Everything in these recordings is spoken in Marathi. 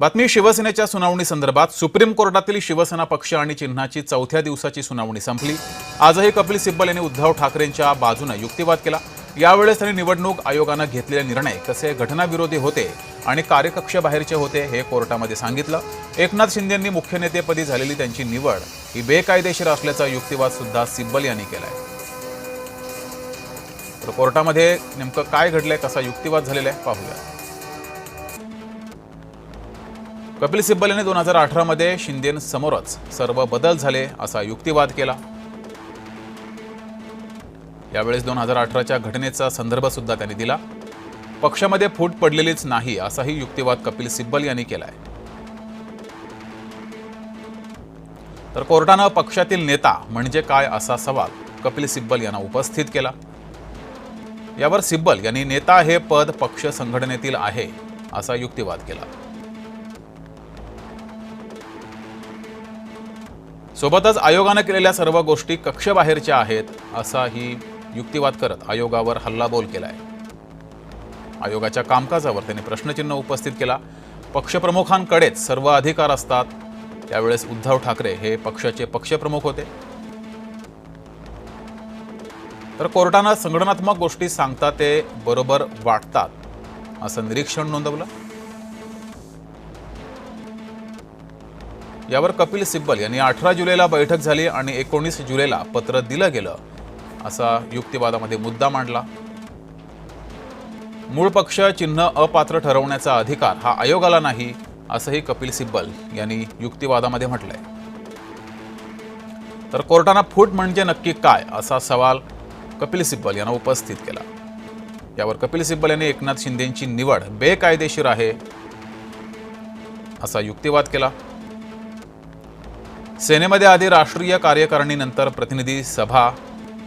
बातमी शिवसेनेच्या सुनावणी संदर्भात सुप्रीम कोर्टातील शिवसेना पक्ष आणि चिन्हाची चौथ्या दिवसाची सुनावणी संपली। आजही कपिल सिब्बल यांनी उद्धव ठाकरेंच्या बाजूने युक्तिवाद केला। यावेळेस त्यांनी निवडणूक आयोगाने घेतलेले निर्णय कसे घटनाविरोधी होते आणि कार्यकक्षेबाहेरचे होते हे कोर्टामध्ये सांगितलं। एकनाथ शिंदेंनी मुख्य नेतेपदी झालेली त्यांची निवड ही बेकायदेशीर असल्याचा युक्तिवाद सुद्धा सिब्बल यांनी केलाय। तर कोर्टामध्ये नेमकं काय घडलंय, कसा युक्तिवाद झालेला आहे पाहूया। कपिल सिब्बल यांनी 2018 मध्ये शिंदेंसमोरच सर्व बदल झाले असा युक्तिवाद केला। यावेळेस 2018च्या घटनेचा संदर्भ सुद्धा त्यांनी दिला। पक्षामध्ये फूट पडलेलीच नाही असाही युक्तिवाद कपिल सिब्बल यांनी केलाय। तर कोर्टाने पक्षातील नेता म्हणजे काय असा सवाल कपिल सिब्बल यांना उपस्थित केला। यावर सिब्बल यांनी नेता हे पद पक्ष संघटनेतील आहे असा युक्तिवाद केला। सोबतच आयोगाने केलेल्या सर्व गोष्टी कक्षेबाहेरच्या आहेत असाही युक्तिवाद करत आयोगावर हल्लाबोल केलाय। आयोगाच्या कामकाजावर त्यांनी प्रश्नचिन्ह उपस्थित केला। पक्षप्रमुखांकडेच सर्व अधिकार असतात, त्यावेळेस उद्धव ठाकरे हे पक्षाचे पक्षप्रमुख होते। तर कोर्टाने संघटनात्मक गोष्टी सांगतात ते बरोबर वाटतात असं निरीक्षण नोंदवलं। यावर कपिल सिब्बल यांनी 18 जुलैला बैठक झाली आणि 19 जुलैला पत्र दिलं गेलं असा युक्तिवादामध्ये मुद्दा मांडला। मूळ पक्ष चिन्ह अपात्र ठरवण्याचा अधिकार हा आयोगाला नाही असंही कपिल सिब्बल यांनी युक्तिवादामध्ये म्हटलंय। तर कोर्टाने फूट म्हणजे नक्की काय असा सवाल कपिल सिब्बल यांना उपस्थित केला। यावर कपिल सिब्बल यांनी एकनाथ शिंदेंची निवड बेकायदेशीर आहे असा युक्तिवाद केला। सेनेमध्ये आधी राष्ट्रीय कार्यकारिणीनंतर प्रतिनिधी सभा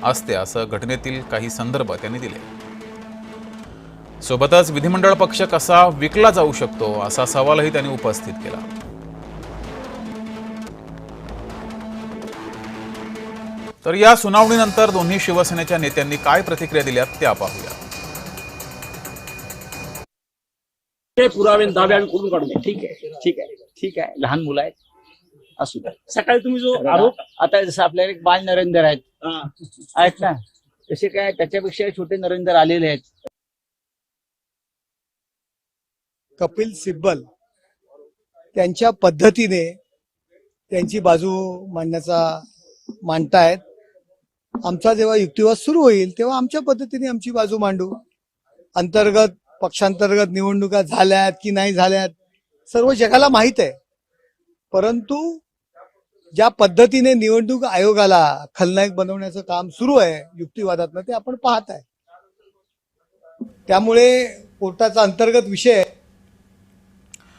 असते असं घटनेतील काही संदर्भ त्यांनी दिले। सोबतच विधिमंडळ पक्ष कसा विकला जाऊ शकतो असा सवालही त्यांनी उपस्थित केला। तर या सुनावणीनंतर दोन्ही शिवसेनेच्या नेत्यांनी काय प्रतिक्रिया दिल्यात त्या पाहूया। ते पुरावे आणि दावे आम्ही करून काढू। ठीक आहे, ठीक आहे, ठीक आहे। लहान मुलं आहेत, असू द्या। सकाळी तुम्ही जो आरोप आता जसं आपल्याला एक बाल नरेंद्र आहेत हा, आहेत ना, तसे काय त्याच्यापेक्षा छोटे नरेंद्र आलेले आहेत। कपिल सिब्बल त्यांच्या पद्धतीने त्यांची बाजू मांडतायत। आमचा जेव्हा युक्तिवाद सुरू होईल तेव्हा आमच्या पद्धतीने आमची बाजू मांडू। पक्षांतर्गत निवडणुका झाल्यात की नाही झाल्यात सर्व जगाला माहित आहे, परंतु ज्या पद्धतीने निवडणूक आयोगाला खलनायक बनवण्याचं काम सुरू आहे युक्तिवादातनं ते आपण पाहत आहे। त्यामुळे कोर्टाचा अंतर्गत विषय